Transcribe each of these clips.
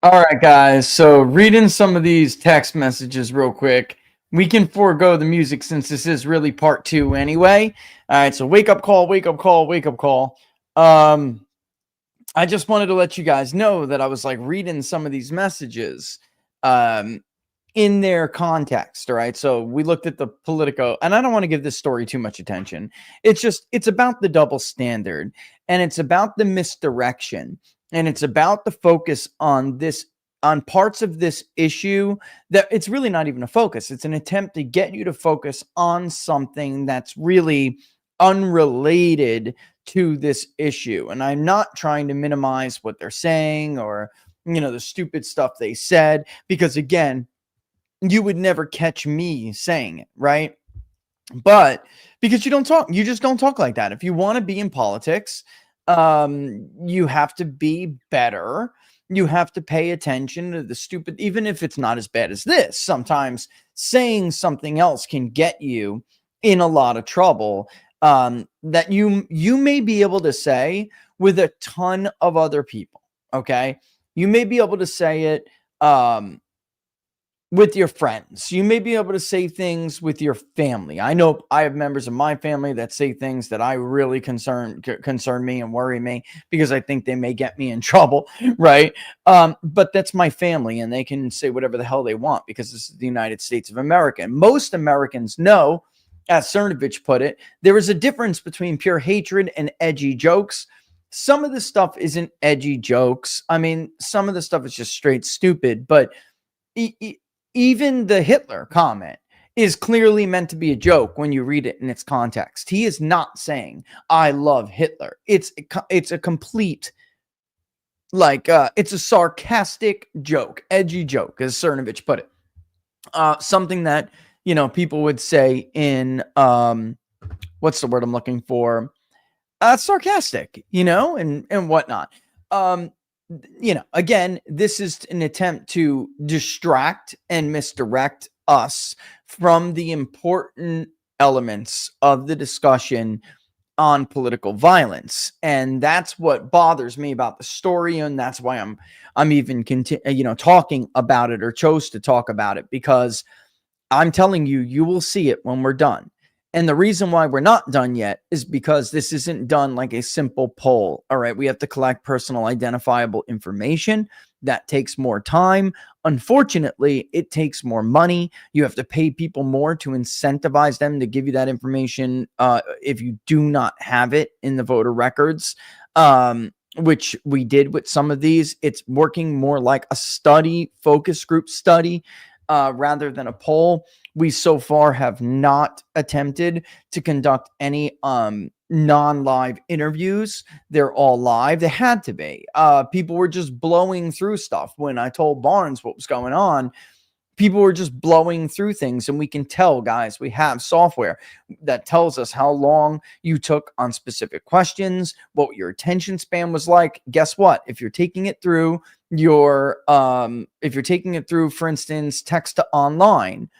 All right, guys. So, reading some of these text messages real quick. We can forego the music since this is really part two anyway. All right. So, wake up call, wake up call, wake up call. Um, I just wanted to let you guys know that I was like reading some of these messages um, in their context. All right. So, we looked at the Politico, and I don't want to give this story too much attention. It's about the double standard, and it's about the misdirection, and it's about the focus on parts of this issue that it's really not even a focus. It's an attempt to get you to focus on something that's really unrelated to this issue. And I'm not trying to minimize what they're saying or, the stupid stuff they said, because again, you would never catch me saying it, right? But because you just don't talk like that. If you want to be in politics, you have to be better. You have to pay attention to the stupid, even if it's not as bad as this. Sometimes saying something else can get you in a lot of trouble. That you may be able to say with a ton of other people. Okay, you may be able to say it. With your friends. You may be able to say things with your family. I know I have members of my family that say things that I really concern me and worry me because I think they may get me in trouble, right? But that's my family, and they can say whatever the hell they want because this is the United States of America. And most Americans know, as Cernovich put it, there is a difference between pure hatred and edgy jokes. Some of the stuff isn't edgy jokes. I mean, some of the stuff is just straight stupid, but even the Hitler comment is clearly meant to be a joke when you read it in its context. He is not saying I love Hitler. It's a complete it's a sarcastic joke, edgy joke, as Cernovich put it. Something that people would say in what's the word I'm looking for? Sarcastic, and whatnot. Again, this is an attempt to distract and misdirect us from the important elements of the discussion on political violence. And that's what bothers me about the story, and that's why I'm even talking about it, or chose to talk about it, because I'm telling you, you will see it when we're done. And the reason why we're not done yet is because this isn't done like a simple poll. All right. We have to collect personal identifiable information. That takes more time. Unfortunately, it takes more money. You have to pay people more to incentivize them to give you that information if you do not have it in the voter records, which we did with some of these. It's working more like a study, focus group study, rather than a poll. We so far have not attempted to conduct any non-live interviews. They're all live. They had to be. People were just blowing through stuff. When I told Barnes what was going on, people were just blowing through things, and we can tell, guys, we have software that tells us how long you took on specific questions, what your attention span was like. Guess what? If you're taking it through for instance, text to online,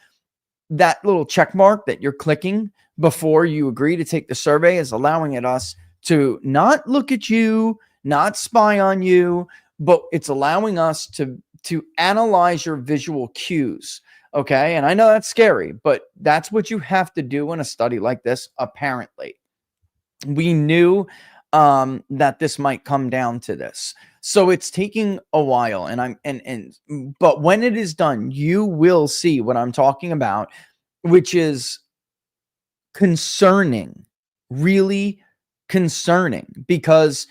that little check mark that you're clicking before you agree to take the survey is allowing us to not look at you, not spy on you, but it's allowing us to analyze your visual cues. Okay. And I know that's scary, but that's what you have to do in a study like this. Apparently, we knew that this might come down to this. So it's taking a while, but when it is done, you will see what I'm talking about, which is concerning, really concerning, because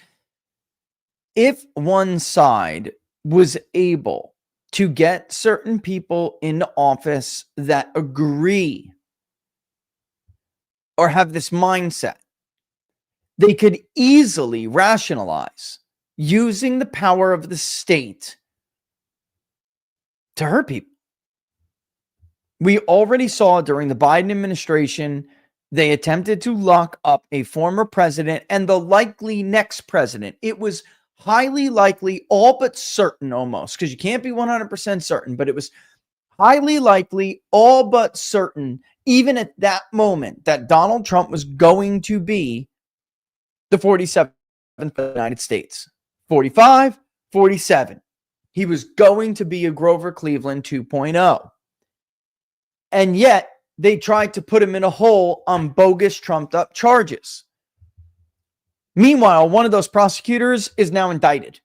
if one side was able to get certain people into office that agree or have this mindset, they could easily rationalize using the power of the state to hurt people. We already saw during the Biden administration, they attempted to lock up a former president and the likely next president. It was highly likely, all but certain almost, because you can't be 100% certain, but it was highly likely, all but certain, even at that moment, that Donald Trump was going to be the 47th of the United States. 45, 47. He was going to be a Grover Cleveland 2.0. And yet they tried to put him in a hole on bogus, trumped up charges. Meanwhile, one of those prosecutors is now indicted.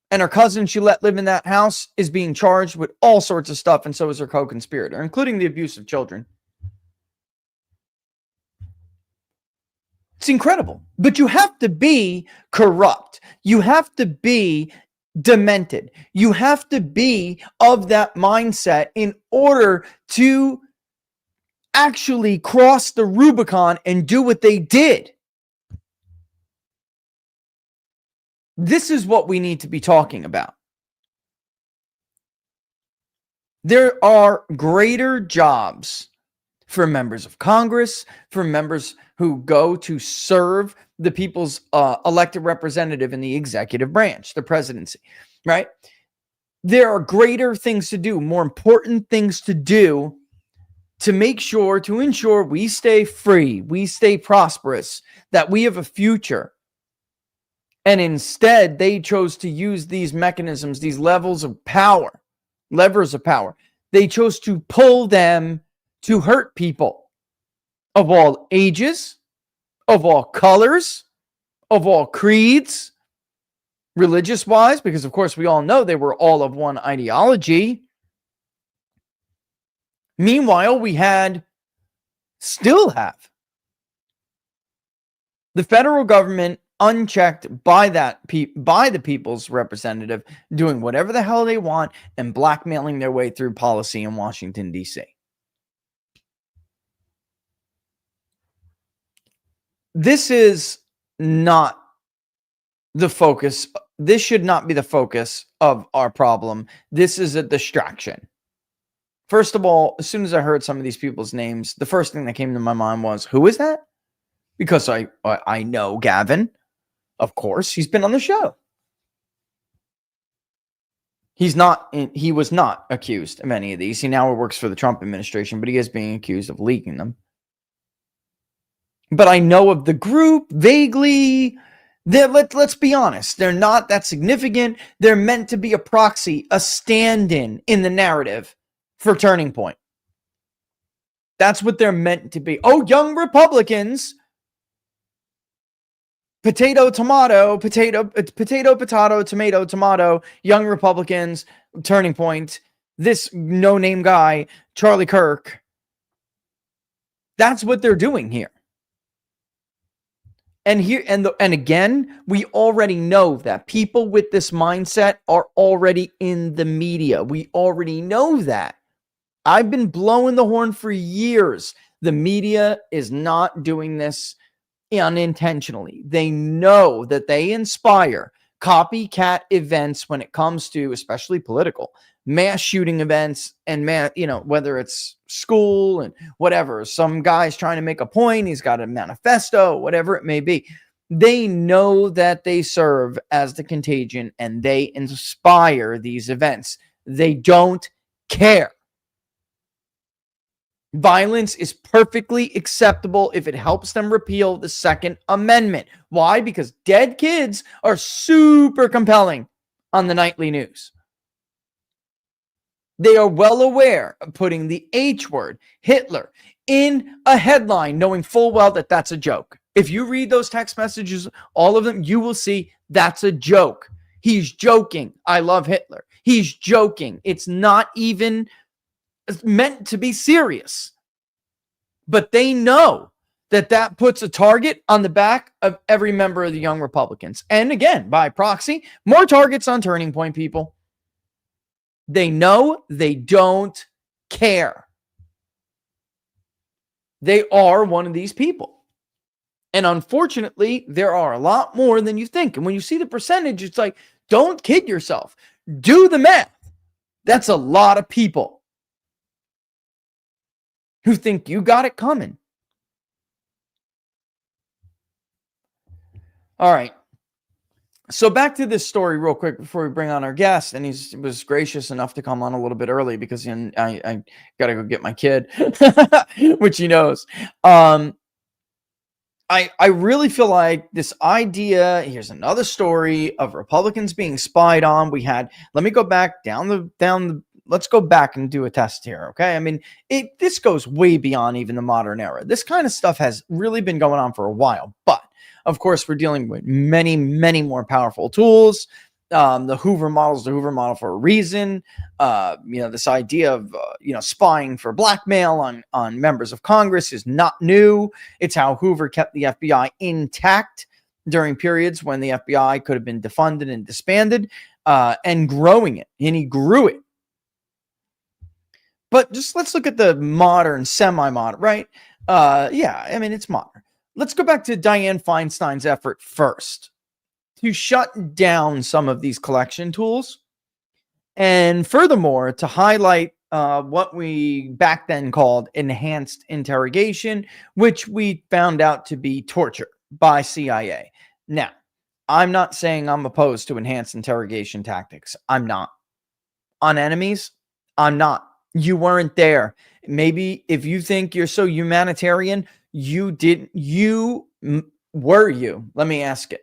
And her cousin she let live in that house is being charged with all sorts of stuff, and so is her co-conspirator, including the abuse of children. It's incredible. But you have to be corrupt. You have to be demented. You have to be of that mindset in order to actually cross the Rubicon and do what they did. This is what we need to be talking about. There are greater jobs for members of Congress, for members who go to serve the people's elected representative in the executive branch, the presidency, right? There are greater things to do, more important things to do to make sure, to ensure we stay free, we stay prosperous, that we have a future. And instead, they chose to use these mechanisms, these levers of power. They chose to pull them to hurt people of all ages, of all colors, of all creeds, religious-wise, because of course we all know they were all of one ideology. Meanwhile, we still have the federal government unchecked by the people's representative doing whatever the hell they want and blackmailing their way through policy in Washington, D.C. This is not the focus. This should not be the focus of our problem. This is a distraction. First of all, as soon as I heard some of these people's names, the first thing that came to my mind was, who is that? Because I know Gavin. Of course, he's been on the show. He was not accused of any of these. He now works for the Trump administration, but he is being accused of leaking them. But I know of the group vaguely. Let's be honest. They're not that significant. They're meant to be a proxy, a stand-in in the narrative for Turning Point. That's what they're meant to be. Oh, young Republicans. Potato, tomato, tomato, young Republicans, Turning Point, this no-name guy, Charlie Kirk. That's what they're doing here. And again, we already know that people with this mindset are already in the media. We already know that. I've been blowing the horn for years. The media is not doing this unintentionally. They know that they inspire copycat events when it comes to, especially political, mass shooting events and whether it's school and whatever. Some guy's trying to make a point. He's got a manifesto, whatever it may be. They know that they serve as the contagion and they inspire these events. They don't care. Violence is perfectly acceptable if it helps them repeal the Second Amendment. Why? Because dead kids are super compelling on the nightly news. They are well aware of putting the H word, Hitler, in a headline, knowing full well that that's a joke. If you read those text messages, all of them, you will see that's a joke. He's joking. I love Hitler. He's joking. It's not even meant to be serious. But they know that that puts a target on the back of every member of the Young Republicans. And again, by proxy, more targets on Turning Point people. They know they don't care. They are one of these people. And unfortunately, there are a lot more than you think. And when you see the percentage, it's like, don't kid yourself. Do the math. That's a lot of people who think you got it coming. All right. So back to this story real quick before we bring on our guest. And he was gracious enough to come on a little bit early because I got to go get my kid, which he knows. I I really feel like this idea, here's another story of Republicans being spied on. Let me go back let's go back and do a test here. Okay. I mean, this goes way beyond even the modern era. This kind of stuff has really been going on for a while, but of course we're dealing with many, many more powerful tools. The Hoover model is the Hoover model for a reason. This idea of, spying for blackmail on members of Congress is not new. It's how Hoover kept the FBI intact during periods when the FBI could have been defunded and disbanded, and growing it. And he grew it. But just let's look at the modern, semi-modern, right? It's modern. Let's go back to Dianne Feinstein's effort first to shut down some of these collection tools, and furthermore to highlight what we back then called enhanced interrogation, which we found out to be torture by CIA. Now, I'm not saying I'm opposed to enhanced interrogation tactics. I'm not. On enemies, I'm not. You weren't there. Maybe if you think you're so humanitarian, were you? Let me ask it.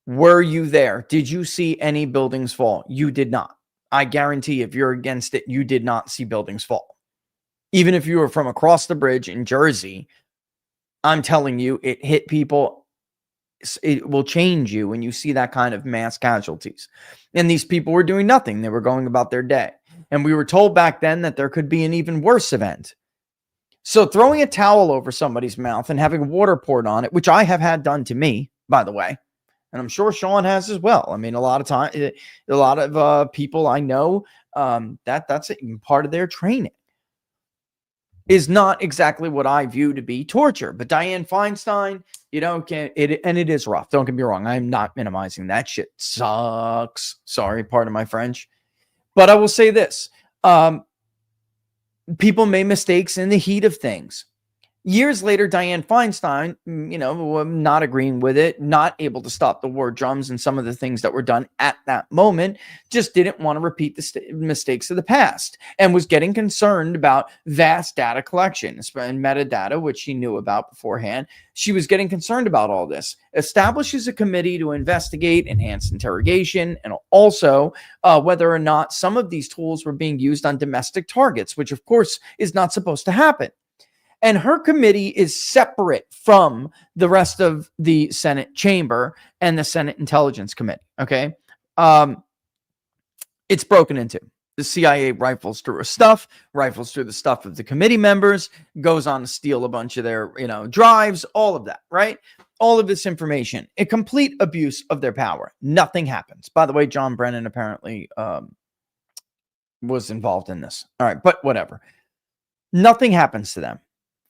Were you there? Did you see any buildings fall? You did not. I guarantee if you're against it, you did not see buildings fall. Even if you were from across the bridge in Jersey, I'm telling you, it hit people. It will change you when you see that kind of mass casualties. And these people were doing nothing. They were going about their day. And we were told back then that there could be an even worse event. So throwing a towel over somebody's mouth and having water poured on it, which I have had done to me, by the way, and I'm sure Sean has as well. I mean, a lot of people I know, that's even part of their training, is not exactly what I view to be torture. But Dianne Feinstein, it is rough. Don't get me wrong. I'm not minimizing that. Shit sucks. Sorry, pardon my French. But I will say this. People made mistakes in the heat of things. Years later, Dianne Feinstein, not agreeing with it, not able to stop the war drums and some of the things that were done at that moment, just didn't want to repeat the mistakes of the past and was getting concerned about vast data collection and metadata, which she knew about beforehand. She was getting concerned about all this. Establishes a committee to investigate enhanced interrogation and also whether or not some of these tools were being used on domestic targets, which of course is not supposed to happen. And her committee is separate from the rest of the Senate chamber and the Senate Intelligence Committee. Okay. It's broken into. The CIA rifles through the stuff of the committee members, goes on to steal a bunch of their, drives, all of that, right? All of this information, a complete abuse of their power. Nothing happens. By the way, John Brennan apparently was involved in this. All right, but whatever. Nothing happens to them.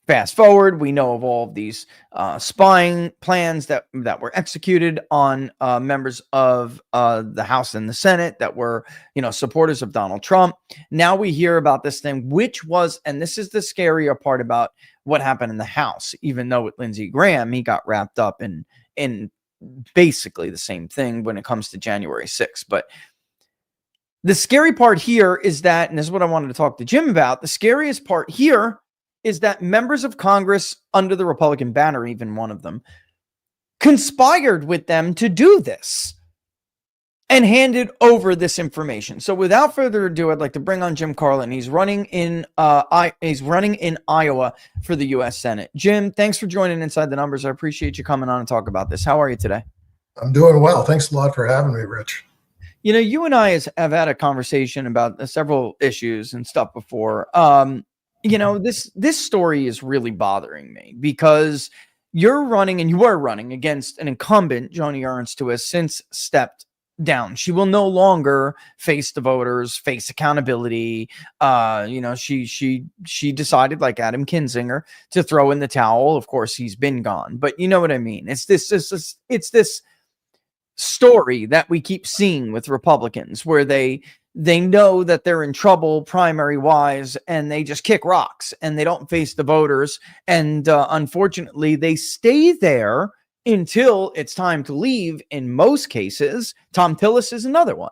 Fast forward, we know of all of these spying plans that were executed on members of the House and the Senate that were, supporters of Donald Trump. Now we hear about this thing, which was, and this is the scarier part about what happened in the House, even though with Lindsey Graham, he got wrapped up in basically the same thing when it comes to January 6th. But the scary part here is that, and this is what I wanted to talk to Jim about, the scariest part here is that members of Congress under the Republican banner, even one of them, conspired with them to do this and handed over this information. So without further ado, I'd like to bring on Jim Carlin. He's running in Iowa for the U.S. Senate. Jim, thanks for joining Inside the Numbers. I appreciate you coming on and talk about this. How are you today? I'm doing well. Thanks a lot for having me, Rich. You and I have had a conversation about several issues and stuff before. This story is really bothering me because you were running against an incumbent, Joni Ernst, who has since stepped down. She will no longer face the voters, face accountability. She decided, like Adam Kinzinger, to throw in the towel. Of course, he's been gone, but you know what I mean? It's this story that we keep seeing with Republicans where they know that they're in trouble primary wise and they just kick rocks and they don't face the voters. And unfortunately, they stay there until it's time to leave. In most cases, Tom Tillis is another one.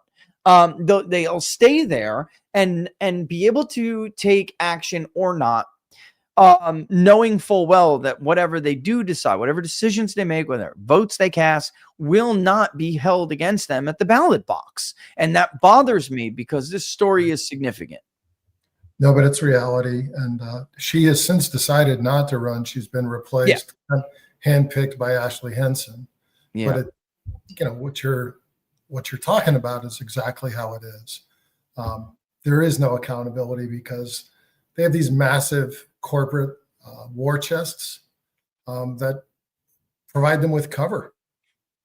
They'll stay there and be able to take action or not knowing full well that whatever they do decide, whatever decisions they make, whatever votes they cast, will not be held against them at the ballot box. And that bothers me because this story is significant. No, but it's reality. And she has since decided not to run. She's been replaced, handpicked by Ashley Henson. Yeah. But what you're talking about is exactly how it is. There is no accountability because they have these massive corporate war chests that provide them with cover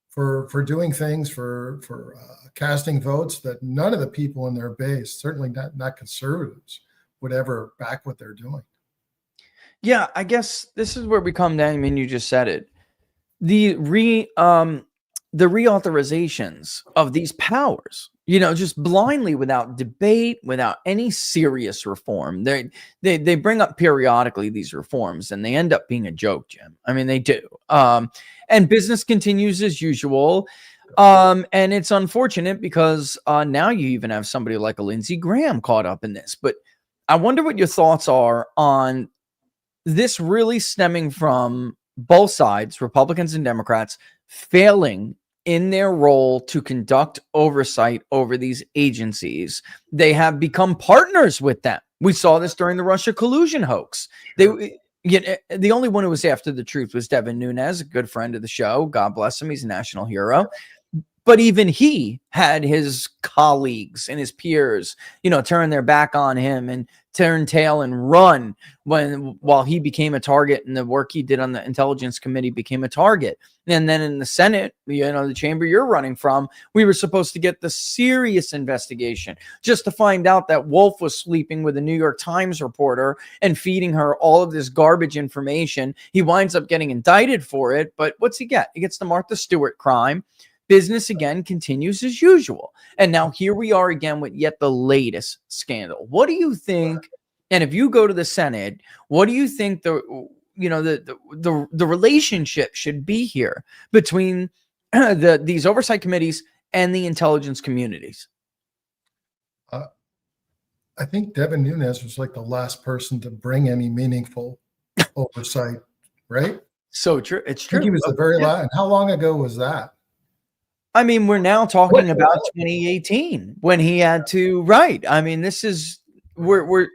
for doing things, for casting votes that none of the people in their base, certainly not conservatives, would ever back what they're doing. Yeah, I guess this is where we come down. I mean, you just said it. The reauthorizations of these powers, just blindly, without debate, without any serious reform. They bring up periodically these reforms, and they end up being a joke, Jim. I mean, they do. And business continues as usual. And it's unfortunate because now you even have somebody like a Lindsey Graham caught up in this. But I wonder what your thoughts are on this really stemming from both sides, Republicans and Democrats, failing in their role to conduct oversight over these agencies. They have become partners with them. We saw this during the Russia collusion hoax. The only one who was after the truth was Devin Nunes, a good friend of the show. God bless him. He's a national hero. But even he had his colleagues and his peers, turn their back on him and turn tail and run while he became a target, and the work he did on the Intelligence Committee became a target. And then in the Senate, the chamber you're running from, we were supposed to get the serious investigation just to find out that Wolf was sleeping with a New York Times reporter and feeding her all of this garbage information. He winds up getting indicted for it. But what's he get? He gets the Martha Stewart crime. Business again continues as usual. And now here we are again with yet the latest scandal. What do you think? And if you go to the Senate, what do you think the relationship should be here between these oversight committees and the intelligence communities? I think Devin Nunes was like the last person to bring any meaningful oversight, right? So true. It's true. I think he was the very last. And how long ago was that? I mean, we're now talking about 2018 when he had to write. I mean, this is we're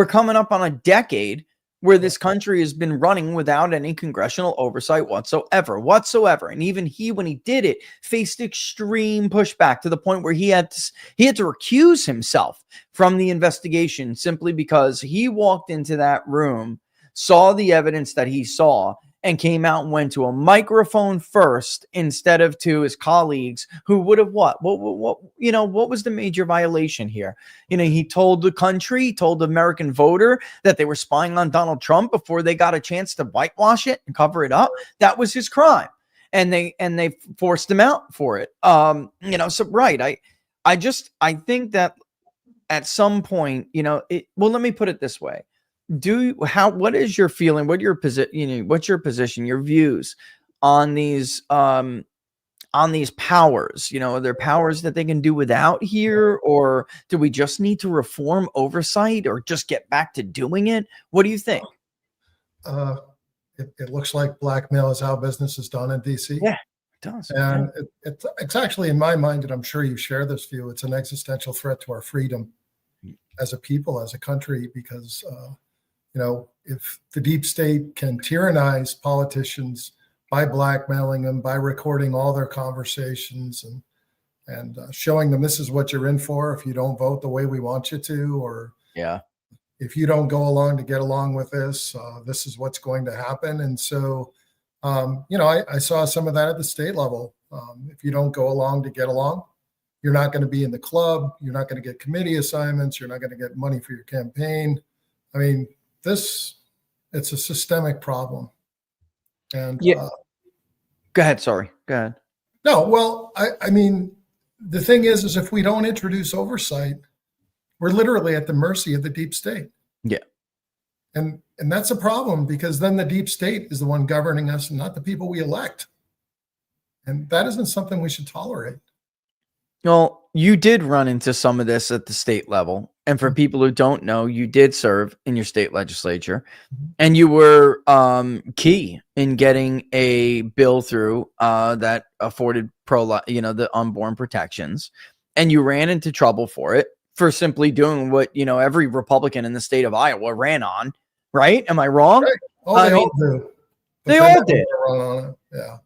coming up on a decade where this country has been running without any congressional oversight whatsoever. And even he, when he did it, faced extreme pushback to the point where he had to recuse himself from the investigation simply because he walked into that room, saw the evidence that he saw, and came out and went to a microphone first instead of to his colleagues who would have what was the major violation here? He told the country, told the American voter that they were spying on Donald Trump before they got a chance to whitewash it and cover it up. That was his crime. And they forced him out for it. So right. I think that at some point, let me put it this way. What is your feeling? What's your position, your views on these powers? Are there powers that they can do without here, or do we just need to reform oversight or just get back to doing it? What do you think? It looks like blackmail is how business is done in DC. Yeah, it does. And it's actually, in my mind, and I'm sure you share this view, it's an existential threat to our freedom as a people, as a country, because if the deep state can tyrannize politicians by blackmailing them, by recording all their conversations and showing them this is what you're in for if you don't vote the way we want you to, or if you don't go along to get along with this, this is what's going to happen. And so, I saw some of that at the state level. If you don't go along to get along, you're not going to be in the club. You're not going to get committee assignments. You're not going to get money for your campaign. I mean, it's a systemic problem. And go ahead. Sorry. Go ahead. No, well, I mean, the thing is if we don't introduce oversight, we're literally at the mercy of the deep state. Yeah. And that's a problem, because then the deep state is the one governing us and not the people we elect. And that isn't something we should tolerate. Well, you did run into some of this at the state level. And for people who don't know, you did serve in your state legislature, and you were key in getting a bill through that afforded the unborn protections. And you ran into trouble for it, for simply doing what, every Republican in the state of Iowa ran on. Right? Am I wrong? Right. Oh, they all do. But They all did. Run on it. Yeah.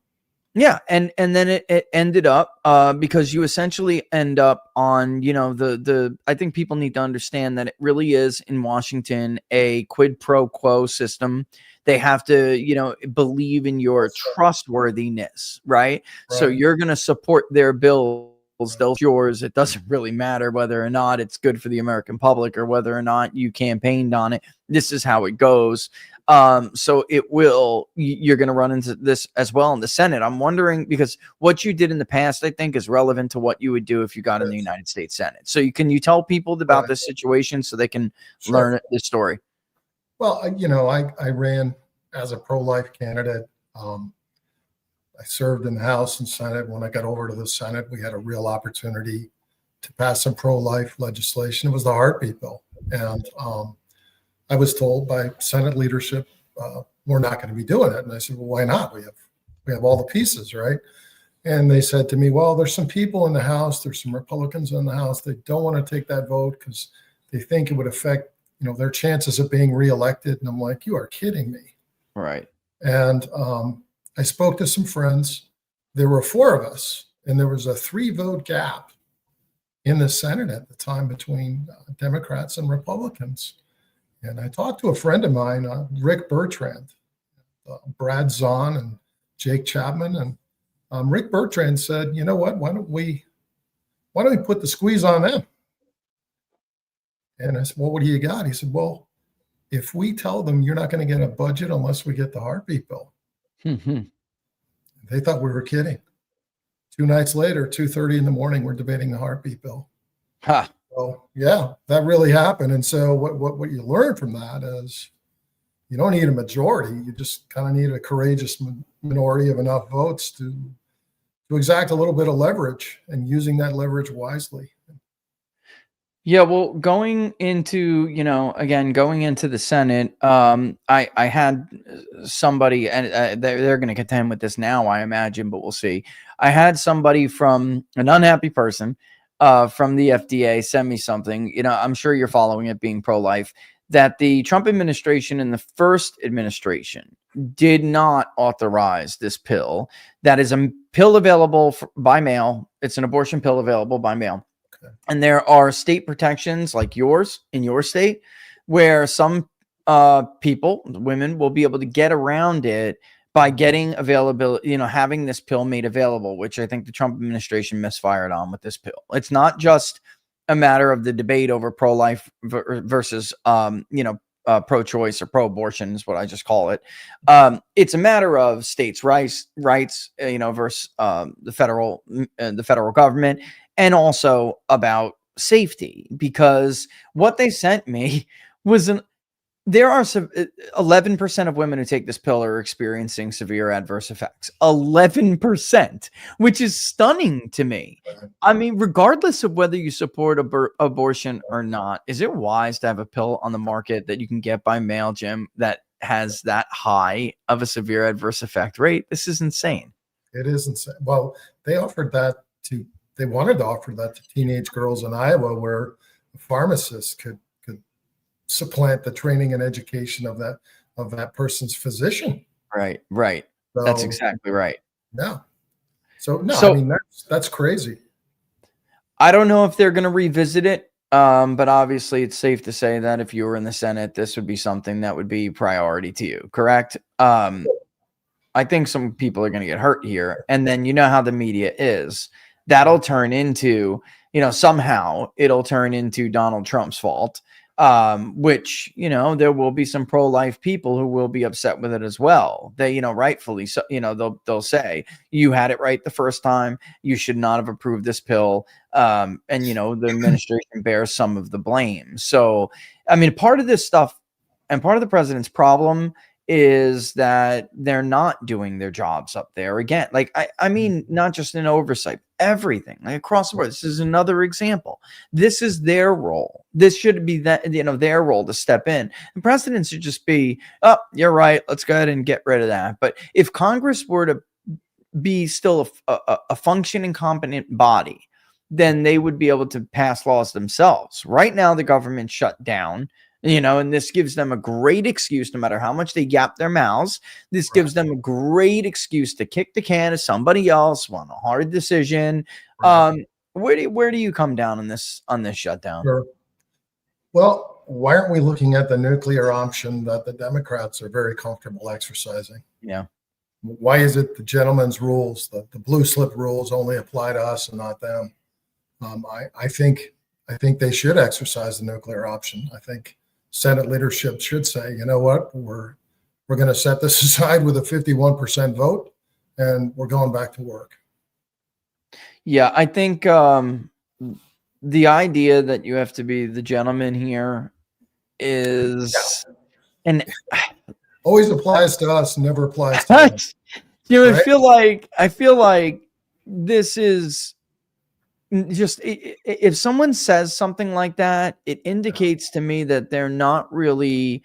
Yeah, and then it ended up because you essentially end up on, the I think people need to understand that it really is in Washington a quid pro quo system. They have to, believe in your trustworthiness, right? So you're going to support their bills. They'll yours. It doesn't really matter whether or not it's good for the American public or whether or not you campaigned on it. This is how it goes. So you're going to run into this as well in the Senate. I'm wondering, because what you did in the past, I think, is relevant to what you would do if you got in the United States Senate. So can you tell people about this situation so they can learn this story? Well, I ran as a pro-life candidate. I served in the House and Senate. When I got over to the Senate, we had a real opportunity to pass some pro-life legislation. It was the heartbeat bill. And I was told by Senate leadership, we're not going to be doing it. And I said, well, why not? We have all the pieces, right? And they said to me, well, there's some people in the House, there's some Republicans in the House, they don't want to take that vote because they think it would affect, their chances of being reelected. And I'm like, you are kidding me. Right. And I spoke to some friends. There were 4 of us, and there was a 3-vote gap in the Senate at the time between Democrats and Republicans. And I talked to a friend of mine, Rick Bertrand, Brad Zahn, and Jake Chapman. And Rick Bertrand said, you know what, why don't we put the squeeze on them? And I said, well, what do you got? He said, well, if we tell them you're not going to get a budget unless we get the heartbeat bill. They thought we were kidding. 2 nights later, 2:30 in the morning, we're debating the heartbeat bill. Huh. So yeah, that really happened. And so what you learn from that is you don't need a majority. You just kind of need a courageous minority of enough votes to exact a little bit of leverage, and using that leverage wisely. Yeah, well, going into the Senate, I had somebody, and they're going to contend with this now, I imagine, but we'll see. I had somebody from an unhappy person from the FDA send me something. I'm sure you're following it, being pro-life, that the Trump administration and the first administration did not authorize this pill. That is a pill available by mail. It's an abortion pill available by mail. And there are state protections like yours in your state where some women will be able to get around it by getting availability, having this pill made available, which I think the Trump administration misfired on with this pill. It's not just a matter of the debate over pro-life versus, pro-choice or pro-abortion is what I just call it. It's a matter of states' rights, versus the federal government. And also about safety, because what they sent me was there are some 11% of women who take this pill are experiencing severe adverse effects. 11%, which is stunning to me. I mean, regardless of whether you support abortion or not, is it wise to have a pill on the market that you can get by mail, Jim, that has that high of a severe adverse effect rate? This is insane. It is insane. Well, they wanted to offer that to teenage girls in Iowa, where a pharmacist could supplant the training and education of that person's physician. Right. So, that's exactly right. Yeah. So I mean, that's crazy. I don't know if they're going to revisit it, but obviously it's safe to say that if you were in the Senate, this would be something that would be priority to you. Correct? I think some people are going to get hurt here, and then how the media is. That'll turn into, somehow it'll turn into Donald Trump's fault, which, there will be some pro-life people who will be upset with it as well. They, rightfully so, they'll say, you had it right the first time. You should not have approved this pill. And, the administration bears some of the blame. So, I mean, part of this stuff and part of the president's problem is that they're not doing their jobs up there again. Like, I mean, not just in oversight, everything, like across the board. This is another example. This is their role. This should be that, their role to step in. And presidents should just be, oh, you're right, let's go ahead and get rid of that. But if Congress were to be still a functioning, competent body, then they would be able to pass laws themselves. Right now, the government shut down, and this gives them a great excuse, no matter how much they yap their mouths. This gives them a great excuse to kick the can to somebody else on a hard decision. Where do you come down on this shutdown? Sure. Well, why aren't we looking at the nuclear option that the Democrats are very comfortable exercising? Yeah. Why is it the gentleman's rules, the blue slip rules, only apply to us and not them? I think they should exercise the nuclear option. I think Senate leadership should say, you know what, we're going to set this aside with a 51% vote, and we're going back to work. Yeah, I think the idea that you have to be the gentleman here is, and always applies to us, never applies to them. Right? I feel like this is just, if someone says something like that, it indicates to me that they're not really,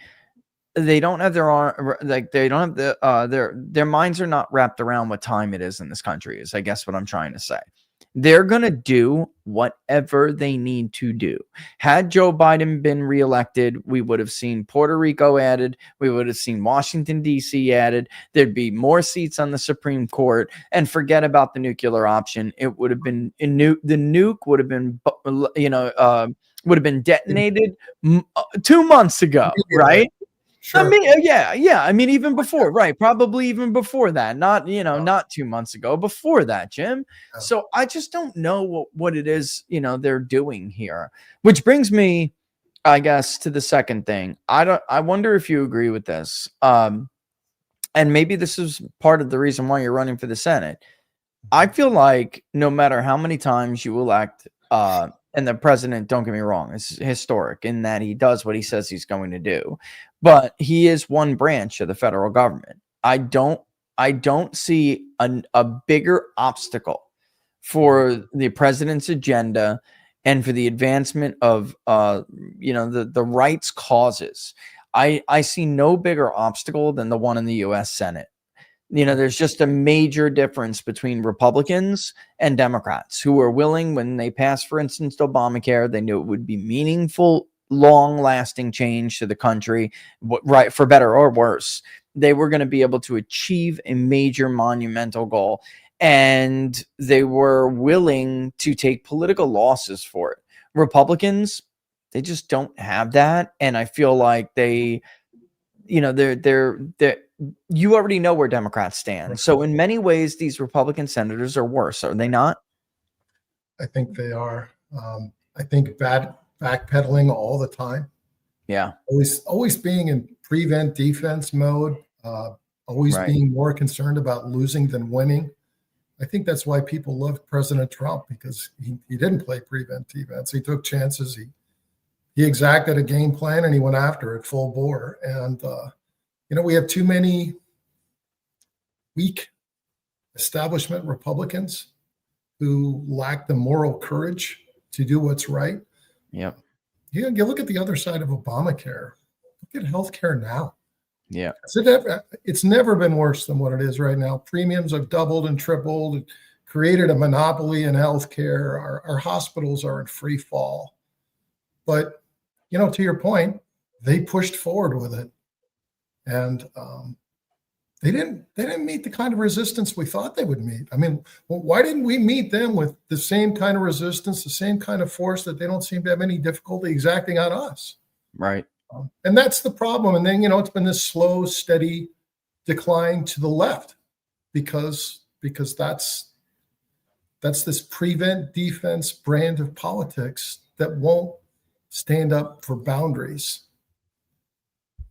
they don't have their arm, like they don't have their minds are not wrapped around what time it is in this country, is I guess what I'm trying to say. They're going to do whatever they need to do. Had Joe Biden been reelected, we would have seen Puerto Rico added. We would have seen Washington, D.C. added. There'd be more seats on the Supreme Court. And forget about the nuclear option. It would have been the nuke would have been, would have been detonated 2 months ago, right? Sure. I mean, yeah. I mean, even before, right? Probably even before that. Not, not 2 months ago. Before that, Jim. Yeah. So I just don't know what it is, they're doing here. Which brings me, I guess, to the second thing. I wonder if you agree with this. And maybe this is part of the reason why you're running for the Senate. I feel like no matter how many times you elect, and the president, don't get me wrong, is historic in that he does what he says he's going to do. But he is one branch of the federal government. I don't see a bigger obstacle for the president's agenda and for the advancement of the rights causes. I see no bigger obstacle than the one in the U.S. Senate. There's just a major difference between Republicans and Democrats who are willing, when they passed, for instance, Obamacare, they knew it would be meaningful, long-lasting change to the country, right, for better or worse. They were going to be able to achieve a major monumental goal, and they were willing to take political losses for it. Republicans, they just don't have that, and I feel like they're you already know where Democrats stand. So in many ways, these Republican senators are worse, are they not? I think they are. I think backpedaling all the time. Yeah. Always being in prevent defense mode. Always being more concerned about losing than winning. I think that's why people loved President Trump, because he didn't play prevent defense. He took chances. He exacted a game plan and he went after it full bore. And we have too many weak establishment Republicans who lack the moral courage to do what's right. Yep. You look at the other side of Obamacare. Look at healthcare now. Yeah. It's never been worse than what it is right now. Premiums have doubled and tripled. It created a monopoly in healthcare. Our hospitals are in free fall. But, to your point, they pushed forward with it. And they didn't meet the kind of resistance we thought they would meet. I mean, why didn't we meet them with the same kind of resistance, the same kind of force that they don't seem to have any difficulty exacting on us? Right. And that's the problem. And then, it's been this slow, steady decline to the left because that's this prevent defense brand of politics that won't stand up for boundaries.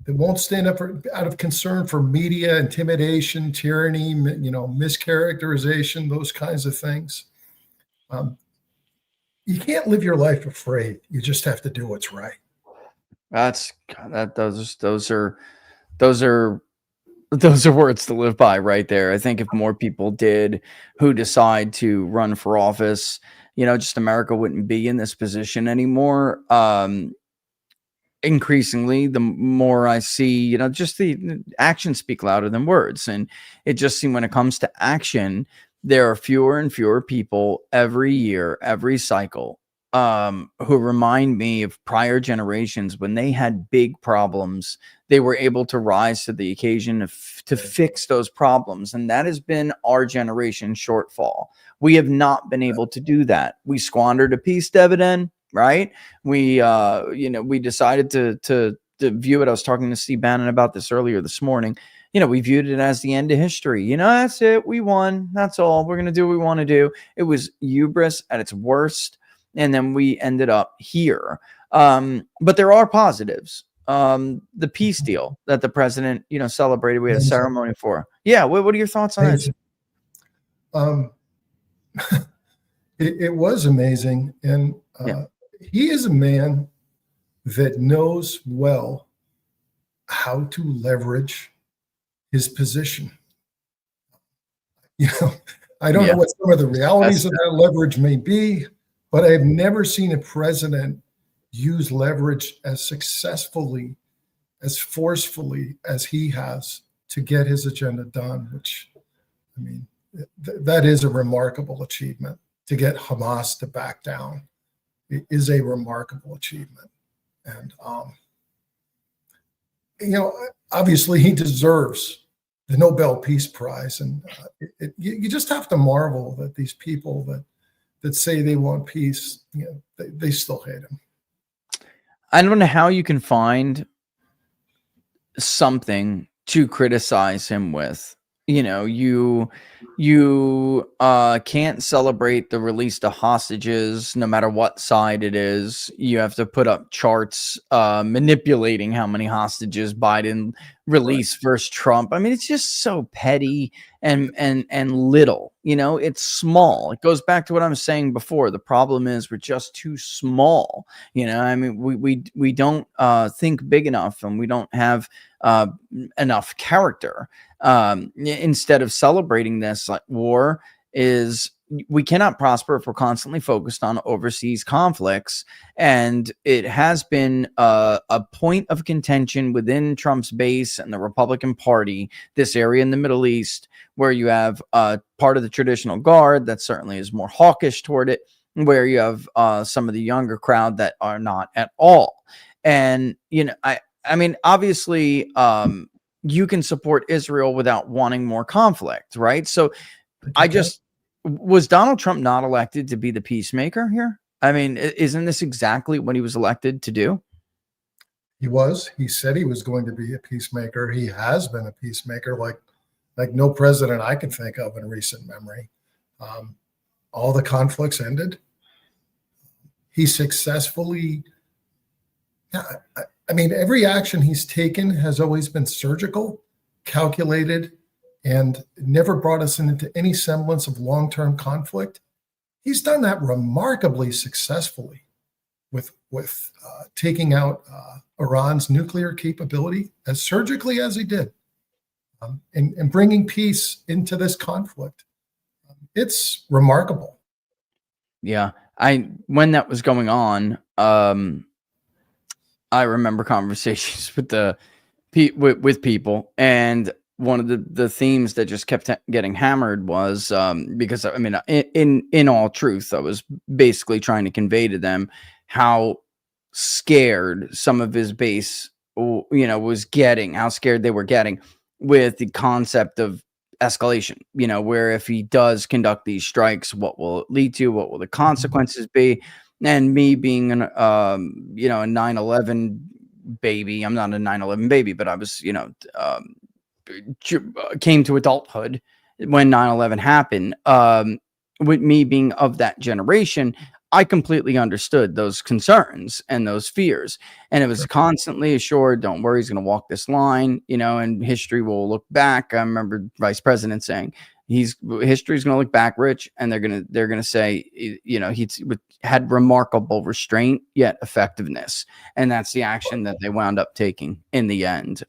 It won't stand up out of concern for media, intimidation, tyranny, mischaracterization, those kinds of things. You can't live your life afraid. You just have to do what's right. Those are Those are words to live by right there. I think if more people did who decide to run for office, just America wouldn't be in this position anymore. Increasingly, the more I see, just the actions speak louder than words. And it just seems when it comes to action, there are fewer and fewer people every year, every cycle, who remind me of prior generations when they had big problems. They were able to rise to the occasion to fix those problems. And that has been our generation's shortfall. We have not been able to do that. We squandered a peace dividend, right? We decided to view it. I was talking to Steve Bannon about this earlier this morning. We viewed it as the end of history. That's it. We won. That's all. We're going to do what we want to do. It was hubris at its worst. And then we ended up here. But there are positives. The peace deal that the president, celebrated. We had a ceremony for. Yeah. What are your thoughts on it? It was amazing. And he is a man that knows well how to leverage his position. I don't know what some of the realities of that leverage may be, but I've never seen a president use leverage as successfully, as forcefully as he has to get his agenda done, which, that is a remarkable achievement. To get Hamas to back down is a remarkable achievement. And, obviously he deserves the Nobel Peace Prize. And you just have to marvel that these people that say they want peace, they still hate him. I don't know how you can find something to criticize him with. You can't celebrate the release of hostages no matter what side it is. You have to put up charts manipulating how many hostages Biden released versus Trump. It's just so petty and little. It's small. It goes back to what I was saying before. The problem is we're just too small. We don't think big enough, and we don't have enough character. Instead of celebrating this, like, war is, we cannot prosper if we're constantly focused on overseas conflicts. And it has been a point of contention within Trump's base and the Republican Party, this area in the Middle East, where you have part of the traditional guard that certainly is more hawkish toward it, where you have some of the younger crowd that are not at all. And, obviously, you can support Israel without wanting more conflict, right? So was Donald Trump not elected to be the peacemaker here? Isn't this exactly what he was elected to do? He was. He said he was going to be a peacemaker. He has been a peacemaker like no president I can think of in recent memory. All the conflicts ended. He successfully, every action he's taken has always been surgical, calculated, and never brought us into any semblance of long-term conflict. He's done that remarkably successfully with taking out Iran's nuclear capability as surgically as he did, and bringing peace into this conflict. It's remarkable. Yeah. When that was going on, I remember conversations with people, and one of the themes that just kept getting hammered was because in all truth, I was basically trying to convey to them how scared some of his base, was getting, how scared they were getting with the concept of escalation, where if he does conduct these strikes, what will it lead to? What will the consequences be? And me being a 9/11 baby, I'm not a 9/11 baby, but I was, came to adulthood when 9/11 happened. With me being of that generation, I completely understood those concerns and those fears. And it was constantly assured, don't worry, he's going to walk this line, and history will look back. I remember Vice President saying, history's going to look back, Rich, and they're going to say, he had remarkable restraint yet effectiveness. And that's the action that they wound up taking in the end.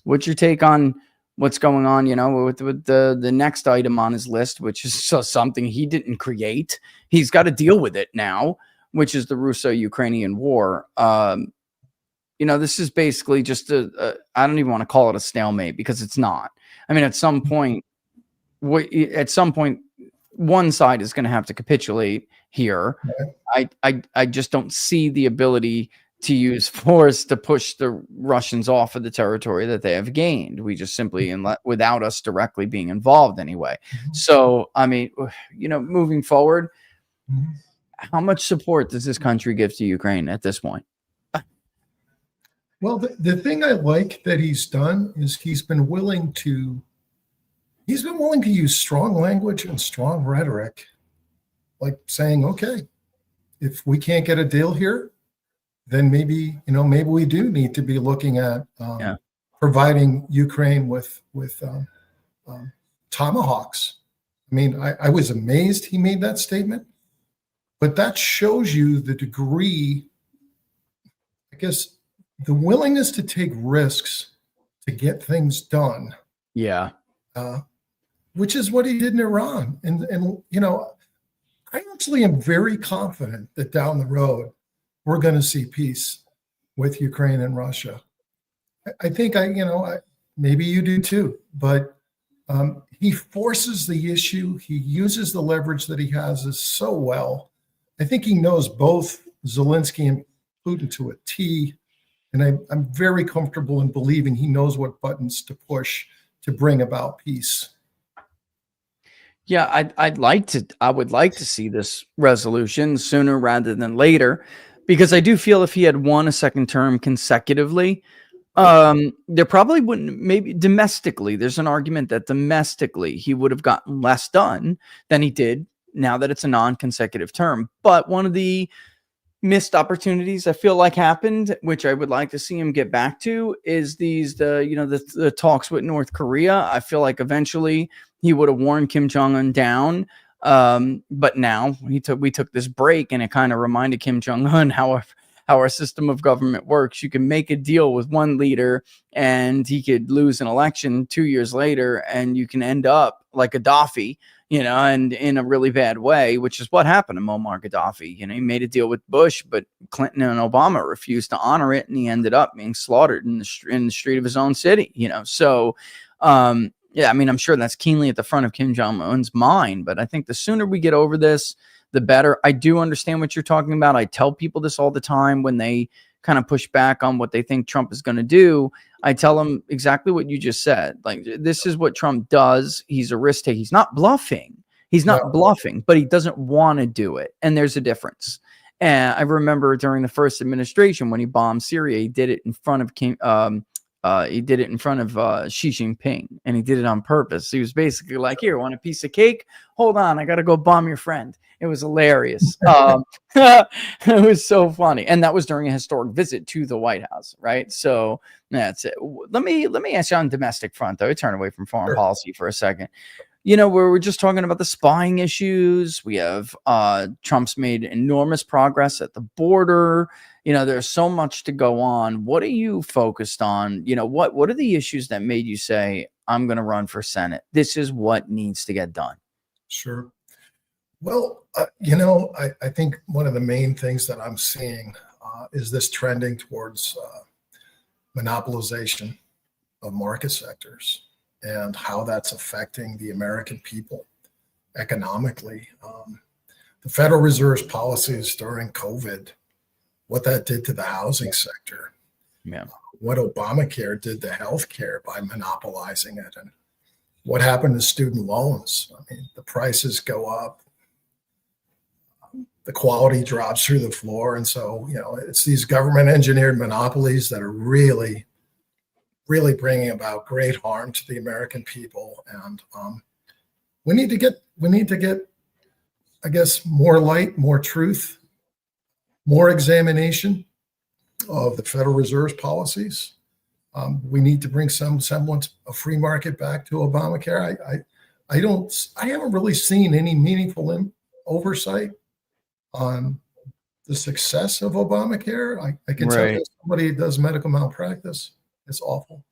What's your take on what's going on, with the next item on his list, which is something he didn't create. He's got to deal with it now, which is the Russo-Ukrainian war. This is basically just I don't even want to call it a stalemate, because it's not. I mean, at some point, one side is going to have to capitulate here. I just don't see the ability to use force to push the Russians off of the territory that they have gained. We just simply, without us directly being involved anyway. So, I mean, moving forward, how much support does this country give to Ukraine at this point? Well, the thing I like that he's done is he's been willing to use strong language and strong rhetoric, like saying, okay, if we can't get a deal here, then maybe we do need to be looking at providing Ukraine with tomahawks. I mean, I was amazed he made that statement, but that shows you the degree, I guess, the willingness to take risks to get things done. Yeah. Which is what he did in Iran. And I actually am very confident that down the road, we're going to see peace with Ukraine and Russia. I think maybe you do too, but he forces the issue. He uses the leverage that he has so well. I think he knows both Zelensky and Putin to a T. And I'm very comfortable in believing he knows what buttons to push to bring about peace. Yeah, I would like to see this resolution sooner rather than later, because I do feel if he had won a second term consecutively, there probably wouldn't, maybe domestically, there's an argument that domestically he would have gotten less done than he did now that it's a non-consecutive term. But one of the missed opportunities I feel like happened, which I would like to see him get back to, is the talks with North Korea. I feel like eventually he would have worn Kim Jong-un down. But now we took this break, and it kind of reminded Kim Jong-un how our system of government works. You can make a deal with one leader and he could lose an election 2 years later, and you can end up like Gaddafi, and in a really bad way, which is what happened to Muammar Gaddafi. He made a deal with Bush, but Clinton and Obama refused to honor it, and he ended up being slaughtered in the street of his own city. So yeah, I mean, I'm sure that's keenly at the front of Kim Jong-un's mind, but I think the sooner we get over this, the better. I do understand what you're talking about. I tell people this all the time when they kind of push back on what they think Trump is going to do. I tell them exactly what you just said. Like, this is what Trump does. He's a risk taker. He's not bluffing. But he doesn't want to do it. And there's a difference. And I remember during the first administration when he bombed Syria, he did it in front of Xi Jinping, and he did it on purpose. He was basically like, here, want a piece of cake? Hold on, I got to go bomb your friend. It was hilarious. It was so funny. And that was during a historic visit to the White House, right? So that's it. Let me ask you on domestic front, though. I turn away from foreign policy for a second. Where we're just talking about the spying issues. We have Trump's made enormous progress at the border. There's so much to go on. What are you focused on? What are the issues that made you say, I'm going to run for Senate? This is what needs to get done. Sure. Well, I think one of the main things that I'm seeing is this trending towards monopolization of market sectors and how that's affecting the American people economically. The Federal Reserve's policies during COVID, what that did to the housing sector, what Obamacare did to healthcare by monopolizing it, and what happened to student loans. I mean, the prices go up, the quality drops through the floor. And so, it's these government engineered monopolies that are really, really bringing about great harm to the American people. And we need to get, I guess, more light, more truth, more examination of the Federal Reserve's policies. We need to bring some semblance of free market back to Obamacare. I haven't really seen any meaningful oversight on the success of Obamacare. I can tell you, somebody who does medical malpractice, it's awful.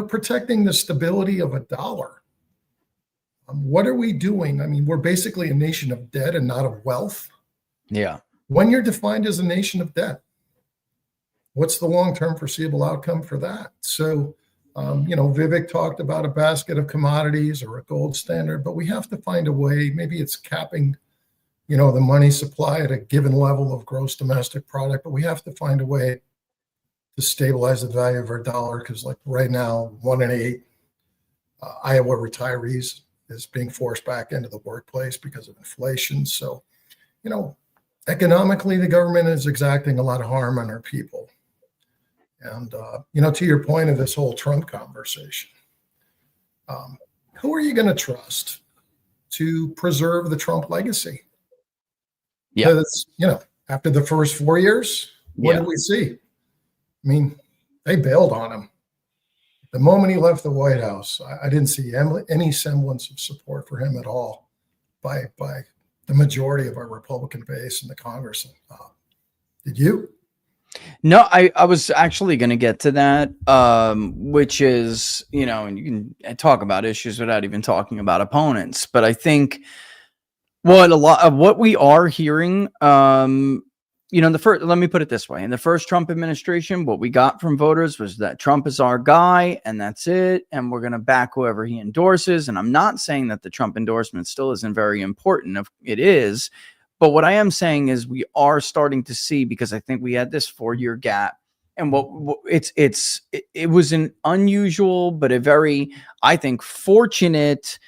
protecting the stability of a dollar. What are we doing? I mean, we're basically a nation of debt and not of wealth. Yeah. When you're defined as a nation of debt, what's the long-term foreseeable outcome for that? So, Vivek talked about a basket of commodities or a gold standard, but we have to find a way. Maybe it's capping, the money supply at a given level of gross domestic product, but we have to find a way to stabilize the value of our dollar, because like right now, 1 in 8 Iowa retirees is being forced back into the workplace because of inflation. So, economically, the government is exacting a lot of harm on our people. And, to your point of this whole Trump conversation, who are you going to trust to preserve the Trump legacy? Yeah. Because, after the first 4 years, what did we see? I mean, they bailed on him. The moment he left the White House, I didn't see any semblance of support for him at all by the majority of our Republican base in the Congress. Did you? No, I was actually going to get to that, which is, and you can talk about issues without even talking about opponents. But I think a lot of what we are hearing, let me put it this way. In the first Trump administration, what we got from voters was that Trump is our guy and that's it. And we're going to back whoever he endorses. And I'm not saying that the Trump endorsement still isn't very important. It is. But what I am saying is we are starting to see, because I think we had this 4-year gap, and it was an unusual, but a very, I think, fortunate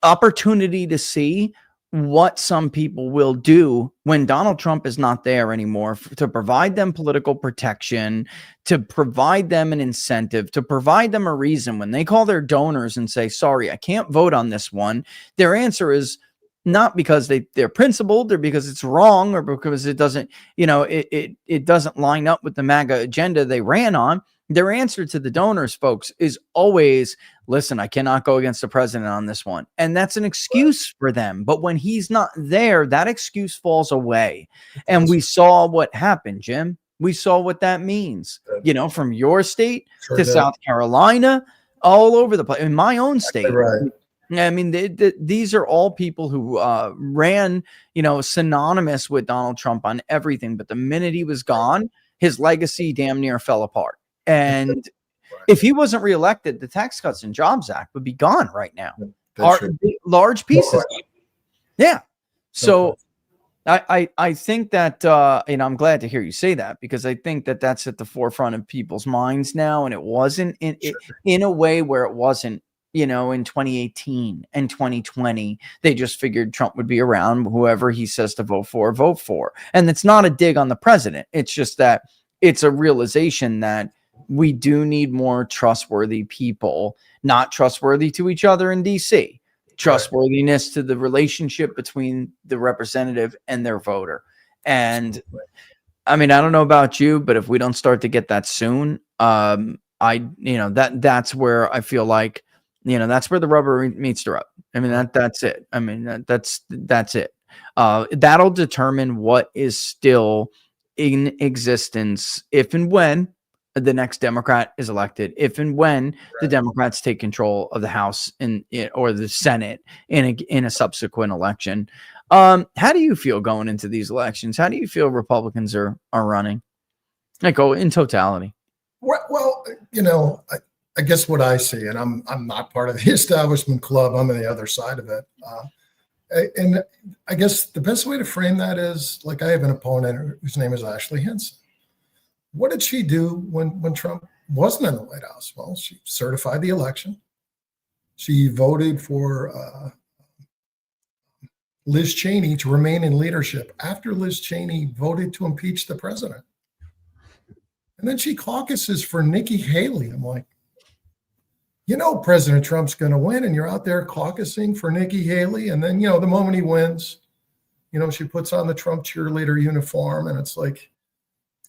opportunity to see what some people will do when Donald Trump is not there anymore, to provide them political protection, to provide them an incentive, to provide them a reason when they call their donors and say, sorry, I can't vote on this one. Their answer is not because they're principled or because it's wrong or because it doesn't, it doesn't line up with the MAGA agenda they ran on. Their answer to the donors, folks, is always, listen, I cannot go against the president on this one. And that's an excuse for them. But when he's not there, that excuse falls away. And we saw what happened, Jim. We saw what that means, from your state to South Carolina, all over the place, in my own state. Right. I mean, these are all people who ran, synonymous with Donald Trump on everything. But the minute he was gone, his legacy damn near fell apart. And if he wasn't reelected, the Tax Cuts and Jobs Act would be gone right now. Large pieces. Yeah. So I think that, I'm glad to hear you say that, because I think that that's at the forefront of people's minds now. And it wasn't in a way where it wasn't, in 2018 and 2020, they just figured Trump would be around. Whoever he says to vote for. And it's not a dig on the president. It's just that it's a realization that we do need more trustworthy people, not trustworthy to each other in DC, trustworthiness to the relationship between the representative and their voter. And I mean, I don't know about you, but if we don't start to get that soon, that's where I feel like, that's where the rubber meets the road. I mean, that's it. I mean, that's it. That'll determine what is still in existence if and when the next Democrat is elected, if and when the Democrats take control of the House or the Senate in a subsequent election. How do you feel going into these elections? How do you feel Republicans are running? Like, in totality? Well, I guess what I see, and I'm not part of the establishment club. I'm on the other side of it. And I guess the best way to frame that is, like, I have an opponent whose name is Ashley Hinson. What did she do when Trump wasn't in the White House? Well, she certified the election. She voted for Liz Cheney to remain in leadership after Liz Cheney voted to impeach the president. And then she caucuses for Nikki Haley. I'm like, President Trump's going to win, and you're out there caucusing for Nikki Haley. And then, the moment he wins, she puts on the Trump cheerleader uniform. And it's like,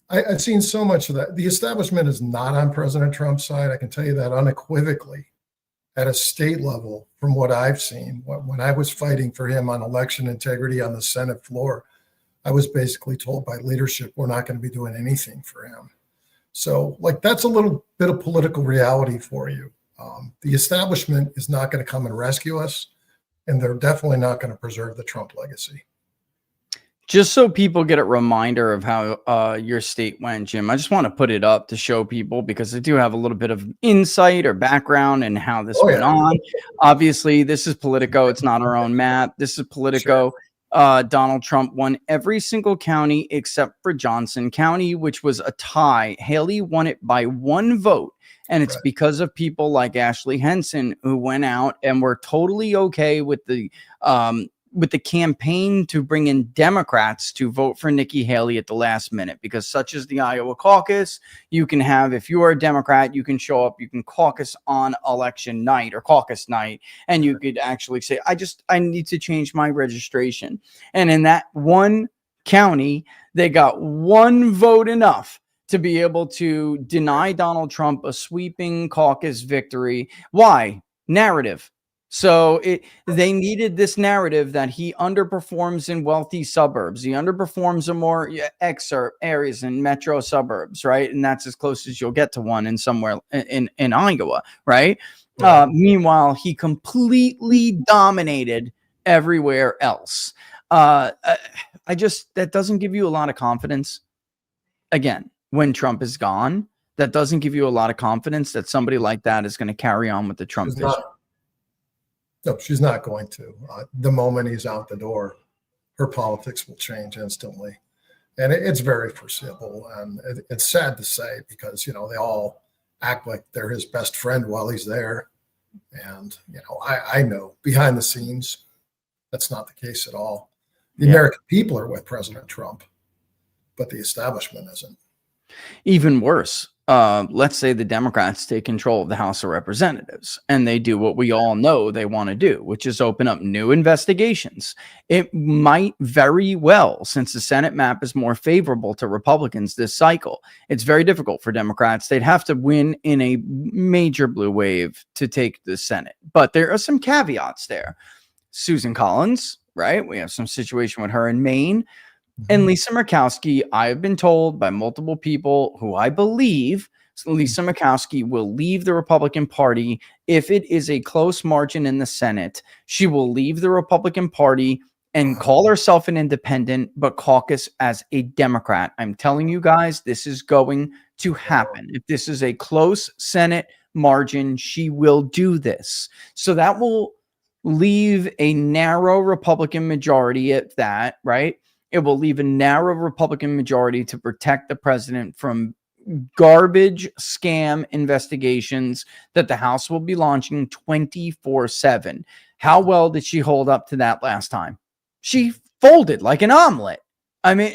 I've seen so much of that. The establishment is not on President Trump's side. I can tell you that unequivocally at a state level from what I've seen. When I was fighting for him on election integrity on the Senate floor, I was basically told by leadership, we're not going to be doing anything for him. So like, that's a little bit of political reality for you. The establishment is not going to come and rescue us, and they're definitely not going to preserve the Trump legacy. Just so people get a reminder of how your state went, Jim, I just want to put it up to show people, because I do have a little bit of insight or background in how this went on. Obviously, this is Politico. It's not our own map. This is Politico. Sure. Donald Trump won every single county except for Johnson County, which was a tie. Haley won it by 1 vote. And it's because of people like Ashley Henson, who went out and were totally okay with the campaign to bring in Democrats to vote for Nikki Haley at the last minute, because such is the Iowa caucus. You can have, if you are a Democrat, you can show up, you can caucus on election night or caucus night, and you could actually say, I need to change my registration. And in that one county, they got 1 vote enough to be able to deny Donald Trump a sweeping caucus victory. Why? Narrative. So they needed this narrative that he underperforms in wealthy suburbs. He underperforms in more exurb areas in metro suburbs, right? And that's as close as you'll get to one in somewhere in Iowa, right? Meanwhile, he completely dominated everywhere else. That doesn't give you a lot of confidence. Again, when Trump is gone, that doesn't give you a lot of confidence that somebody like that is going to carry on with the Trump vision. No, she's not going to. The moment he's out the door, her politics will change instantly. And it's very foreseeable. And it's sad to say, because, they all act like they're his best friend while he's there. And, I know behind the scenes, that's not the case at all. The American people are with President Trump, but the establishment isn't. Even worse. Let's say the Democrats take control of the House of Representatives and they do what we all know they want to do, which is open up new investigations. It might very well, since the Senate map is more favorable to Republicans this cycle, it's very difficult for Democrats. They'd have to win in a major blue wave to take the Senate. But there are some caveats there. Susan Collins, right? We have some situation with her in Maine. And Lisa Murkowski, I have been told by multiple people who I believe Lisa Murkowski will leave the Republican Party if it is a close margin in the Senate. She will leave the Republican Party and call herself an independent, but caucus as a Democrat. I'm telling you guys, this is going to happen. If this is a close Senate margin, she will do this. So that will leave a narrow Republican majority at that, right? It will leave a narrow Republican majority to protect the president from garbage scam investigations that the House will be launching 24/7. How well did she hold up to that last time? She folded like an omelet. I mean,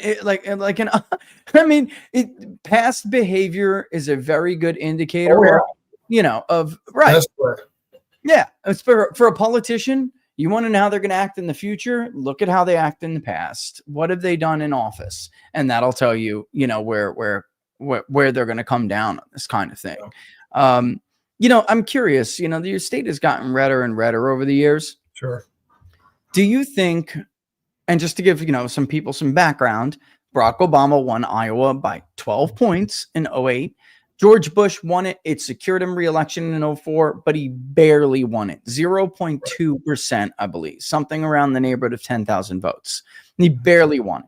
past behavior is a very good indicator, of right. Yeah, it's for a politician. You want to know how they're going to act in the future? Look at how they act in the past. What have they done in office? And that'll tell you, where they're going to come down on this kind of thing. I'm curious, your state has gotten redder and redder over the years. Sure. Do you think, and just to give, some people some background, Barack Obama won Iowa by 12 points in 2008. George Bush won it. It secured him re-election in 2004, but he barely won it. 0.2%, I believe. Something around the neighborhood of 10,000 votes. He barely won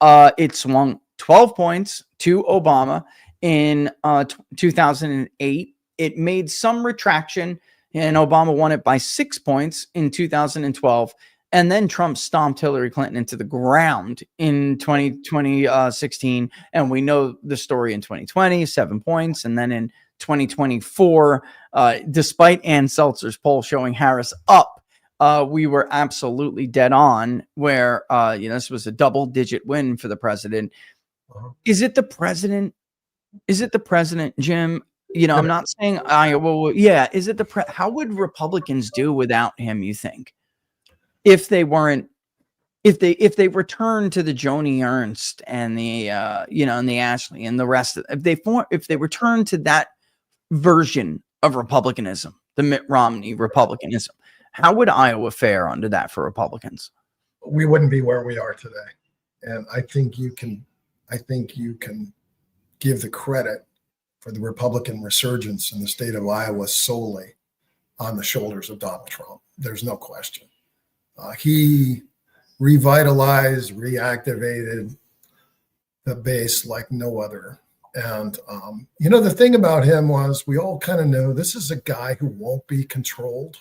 it. It swung 12 points to Obama in 2008. It made some retraction, and Obama won it by 6 points in 2012. And then Trump stomped Hillary Clinton into the ground in 2016. And we know the story in 2020, 7 points. And then in 2024, despite Ann Seltzer's poll showing Harris up, we were absolutely dead on where, this was a double-digit win for the president. Is it the president? Jim? I'm not saying Iowa. Yeah. Is it how would Republicans do without him, you think? If they returned to the Joni Ernst and the and the Ashley and the rest of if they returned to that version of republicanism, the Mitt Romney republicanism, how would Iowa fare under that for Republicans? We wouldn't be where we are today. And I think you can give the credit for the Republican resurgence in the state of Iowa solely on the shoulders of Donald Trump. There's no question. He revitalized, reactivated the base like no other. And, the thing about him was we all kind of know this is a guy who won't be controlled.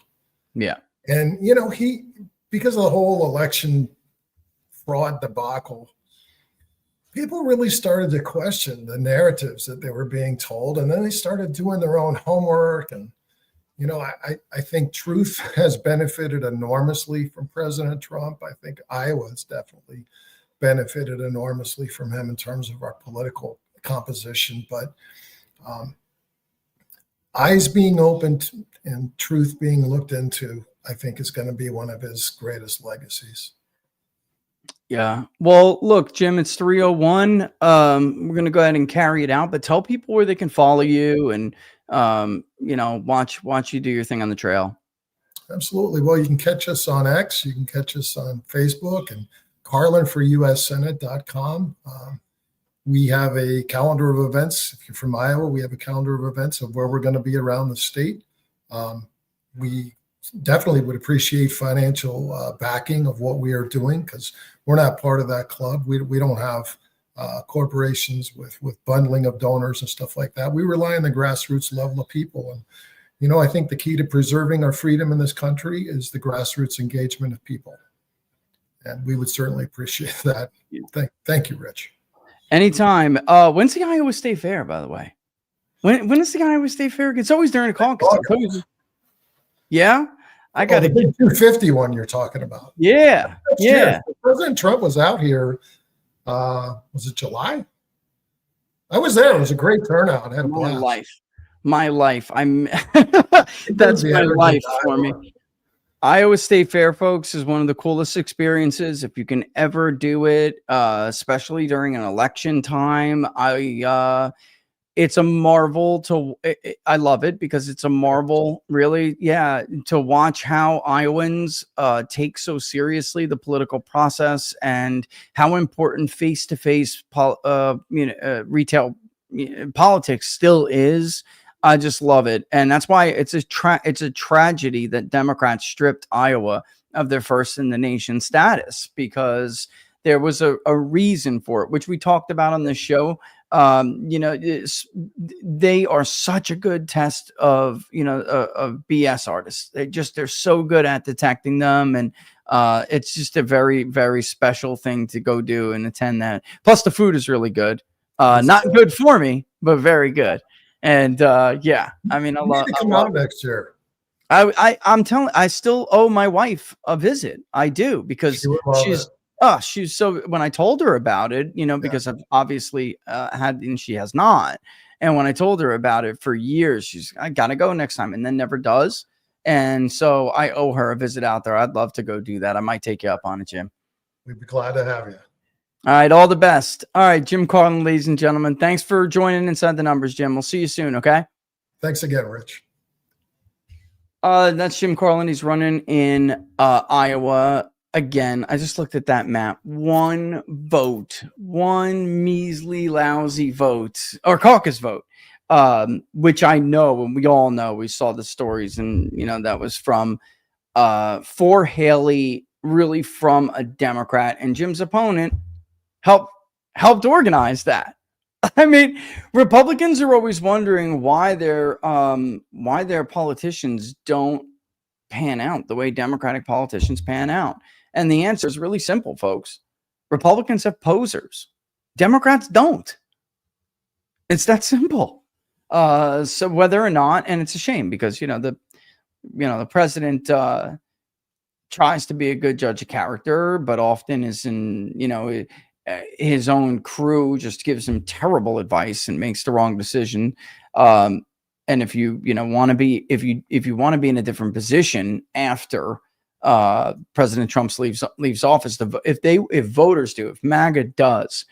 Yeah. And, he, because of the whole election fraud debacle, people really started to question the narratives that they were being told. And then they started doing their own homework. And, I think truth has benefited enormously from President Trump. I think Iowa has definitely benefited enormously from him in terms of our political composition. But eyes being opened and truth being looked into, I think, is going to be one of his greatest legacies. Yeah. Well, look, Jim, it's 3:01. We're going to go ahead and carry it out, but tell people where they can follow you and, watch you do your thing on the trail. Absolutely. Well, you can catch us on X. You can catch us on Facebook and carlinforussenate.com. We have a calendar of events. If you're from Iowa, we have a calendar of events of where we're going to be around the state. We definitely would appreciate financial backing of what we are doing because we're not part of that club. We don't have corporations with bundling of donors and stuff like that. We rely on the grassroots level of people. And, I think the key to preserving our freedom in this country is the grassroots engagement of people. And we would certainly appreciate that. Thank you, Rich. Anytime. When's the Iowa State Fair, by the way? When is the Iowa State Fair? It's always during the caucus. Yeah? I got the big 250 one you're talking about. Yeah. Yeah. President Trump was out here. Was it July? I was there. It was a great turnout. I had a blast. My life. That's my life for me. Iowa State Fair, folks, is one of the coolest experiences. If you can ever do it, especially during an election time, it's a marvel I love it because it's a marvel, really, to watch how Iowans take so seriously the political process and how important face-to-face retail politics still is. I just love it. And that's why it's a tragedy that Democrats stripped Iowa of their first in the nation status, because there was a reason for it, which we talked about on the show. They are such a good test of BS artists. They're so good at detecting them. And it's just a very, very special thing to go do and attend that. Plus the food is really good. Not good for me, but very good. And I mean, I love to come out next year. I'm telling, I still owe my wife a visit. I do, because she's so, when I told her about it, because I've obviously had, and she has not. And when I told her about it for years, I got to go next time, and then never does. And so I owe her a visit out there. I'd love to go do that. I might take you up on it, Jim. We'd be glad to have you. All right. All the best. All right. Jim Carlin, ladies and gentlemen. Thanks for joining Inside the Numbers, Jim. We'll see you soon. Okay. Thanks again, Rich. That's Jim Carlin. He's running in Iowa. Again, I just looked at that map. One vote, one measly, lousy vote, or caucus vote, which I know, and we all know, we saw the stories, and, that was from for Haley, really from a Democrat, and Jim's opponent helped organize that. I mean, Republicans are always wondering why their politicians don't pan out the way Democratic politicians pan out. And the answer is really simple, folks. Republicans have posers. Democrats don't. It's that simple. So whether or not, and it's a shame because, the president tries to be a good judge of character, but often is in, his own crew just gives him terrible advice and makes the wrong decision. And if you want to be, if you want to be in a different position after President Trump leaves office, if voters do, if MAGA does,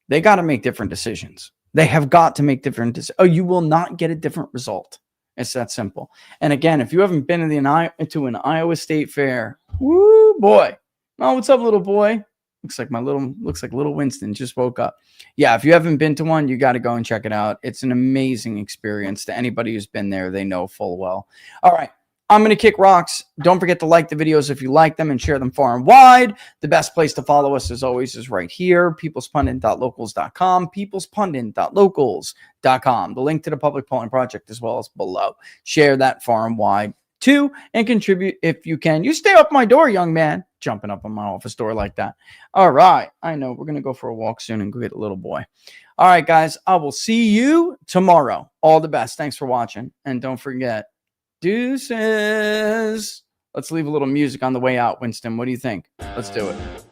they got to make different decisions. They have got to make different decisions. Oh, you will not get a different result. It's that simple. And again, if you haven't been to an Iowa State Fair, woo boy. Oh, what's up, little boy? Looks like little Winston just woke up. Yeah, if you haven't been to one, you got to go and check it out. It's an amazing experience. To anybody who's been there, they know full well. All right, I'm going to kick rocks. Don't forget to like the videos if you like them and share them far and wide. The best place to follow us, as always, is right here, peoplespundit.locals.com, peoplespundit.locals.com. The link to the Public Polling Project as well as below. Share that far and wide too, and contribute if you can. You stay up my door, young man. Jumping up on my office door like that. All right. I know we're going to go for a walk soon and go get a little boy. All right, guys. I will see you tomorrow. All the best. Thanks for watching. And don't forget, deuces. Let's leave a little music on the way out, Winston. What do you think? Let's do it.